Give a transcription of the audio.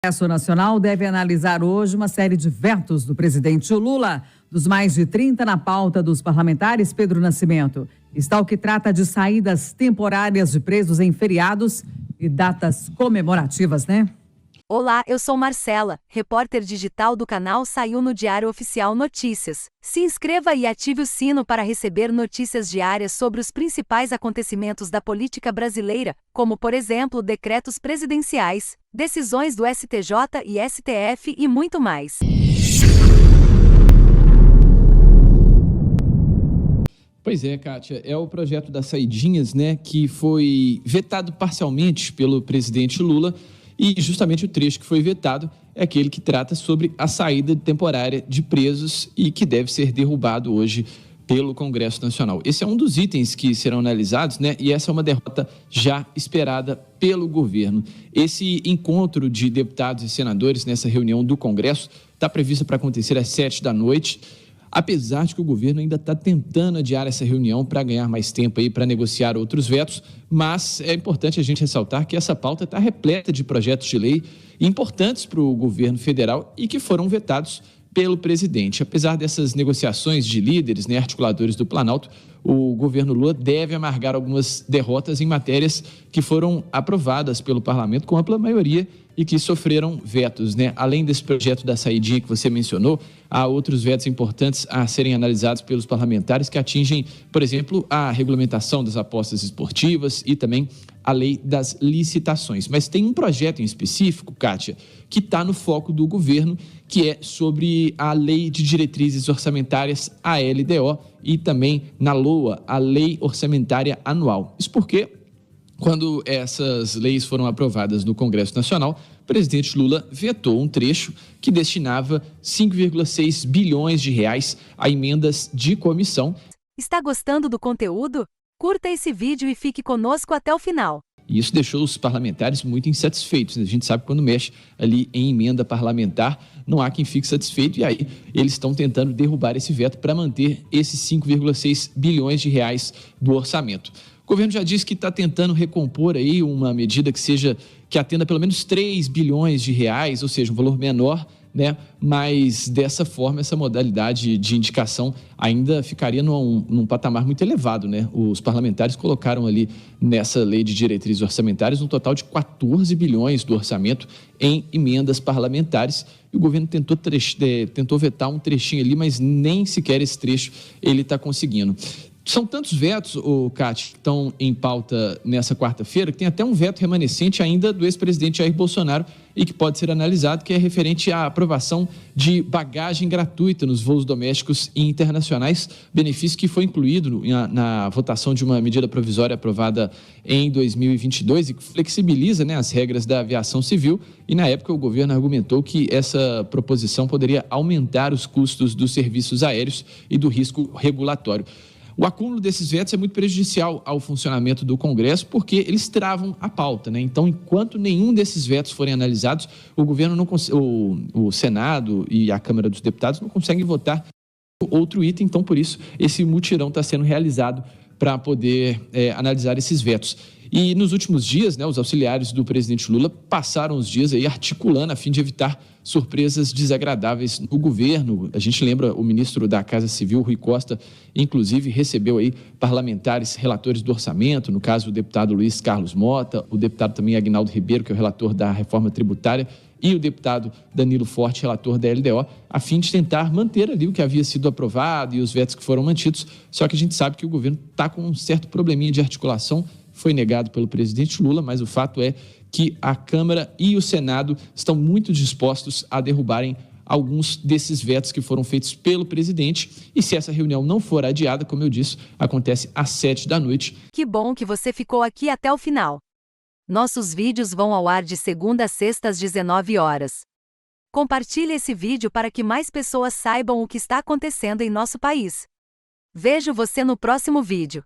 Congresso Nacional deve analisar hoje uma série de vetos do presidente Lula. Dos mais de 30 na pauta dos parlamentares, Pedro Nascimento, está o que trata de saídas temporárias de presos em feriados e datas comemorativas, né? Olá, eu sou Marcela, repórter digital do canal Saiu no Diário Oficial Notícias. Se inscreva e ative o sino para receber notícias diárias sobre os principais acontecimentos da política brasileira, como, por exemplo, decretos presidenciais, decisões do STJ e STF e muito mais. Pois é, Kátia, é o projeto das saidinhas, né, que foi vetado parcialmente pelo presidente Lula. E justamente o trecho que foi vetado é aquele que trata sobre a saída temporária de presos e que deve ser derrubado hoje pelo Congresso Nacional. Esse é um dos itens que serão analisados, né? E essa é uma derrota já esperada pelo governo. Esse encontro de deputados e senadores nessa reunião do Congresso está previsto para acontecer às 19h, apesar de que o governo ainda está tentando adiar essa reunião para ganhar mais tempo aí para negociar outros vetos, mas é importante a gente ressaltar que essa pauta está repleta de projetos de lei importantes para o governo federal e que foram vetados pelo presidente. Apesar dessas negociações de líderes, né, articuladores do Planalto, o governo Lula deve amargar algumas derrotas em matérias que foram aprovadas pelo parlamento com ampla maioria e que sofreram vetos, né? Além desse projeto da saidinha que você mencionou, há outros vetos importantes a serem analisados pelos parlamentares que atingem, por exemplo, a regulamentação das apostas esportivas e também a lei das licitações. Mas tem um projeto em específico, Kátia, que está no foco do governo, que é sobre a Lei de Diretrizes Orçamentárias, a LDO, e também na LOA, a Lei Orçamentária Anual. Isso porque, quando essas leis foram aprovadas no Congresso Nacional, o presidente Lula vetou um trecho que destinava 5,6 bilhões de reais a emendas de comissão. Está gostando do conteúdo? Curta esse vídeo e fique conosco até o final. E isso deixou os parlamentares muito insatisfeitos, né? A gente sabe que quando mexe ali em emenda parlamentar, não há quem fique satisfeito, e aí eles estão tentando derrubar esse veto para manter esses 5,6 bilhões de reais do orçamento. O governo já disse que está tentando recompor aí uma medida que atenda pelo menos 3 bilhões de reais, ou seja, um valor menor, né? Mas dessa forma essa modalidade de indicação ainda ficaria num patamar muito elevado, né? Os parlamentares colocaram ali nessa lei de diretrizes orçamentárias um total de 14 bilhões do orçamento em emendas parlamentares, e o governo tentou vetar um trechinho ali, mas nem sequer esse trecho ele está conseguindo. São tantos vetos, Cátia, que estão em pauta nessa quarta-feira, que tem até um veto remanescente ainda do ex-presidente Jair Bolsonaro e que pode ser analisado, que é referente à aprovação de bagagem gratuita nos voos domésticos e internacionais, benefício que foi incluído na votação de uma medida provisória aprovada em 2022 e que flexibiliza, né, as regras da aviação civil, e na época o governo argumentou que essa proposição poderia aumentar os custos dos serviços aéreos e do risco regulatório. O acúmulo desses vetos é muito prejudicial ao funcionamento do Congresso porque eles travam a pauta, né? Então, enquanto nenhum desses vetos forem analisados, o governo o Senado e a Câmara dos Deputados não conseguem votar outro item. Então, por isso, esse mutirão está sendo realizado para poder analisar esses vetos. E nos últimos dias, né, os auxiliares do presidente Lula passaram os dias aí articulando a fim de evitar surpresas desagradáveis no governo. A gente lembra o ministro da Casa Civil, Rui Costa, inclusive recebeu aí parlamentares relatores do orçamento, no caso o deputado Luiz Carlos Mota, o deputado também Aguinaldo Ribeiro, que é o relator da reforma tributária, e o deputado Danilo Forte, relator da LDO, a fim de tentar manter ali o que havia sido aprovado e os vetos que foram mantidos. Só que a gente sabe que o governo está com um certo probleminha de articulação, foi negado pelo presidente Lula, mas o fato é que a Câmara e o Senado estão muito dispostos a derrubarem alguns desses vetos que foram feitos pelo presidente. E se essa reunião não for adiada, como eu disse, acontece às 19h. Que bom que você ficou aqui até o final. Nossos vídeos vão ao ar de segunda a sexta às 19h. Compartilhe esse vídeo para que mais pessoas saibam o que está acontecendo em nosso país. Vejo você no próximo vídeo.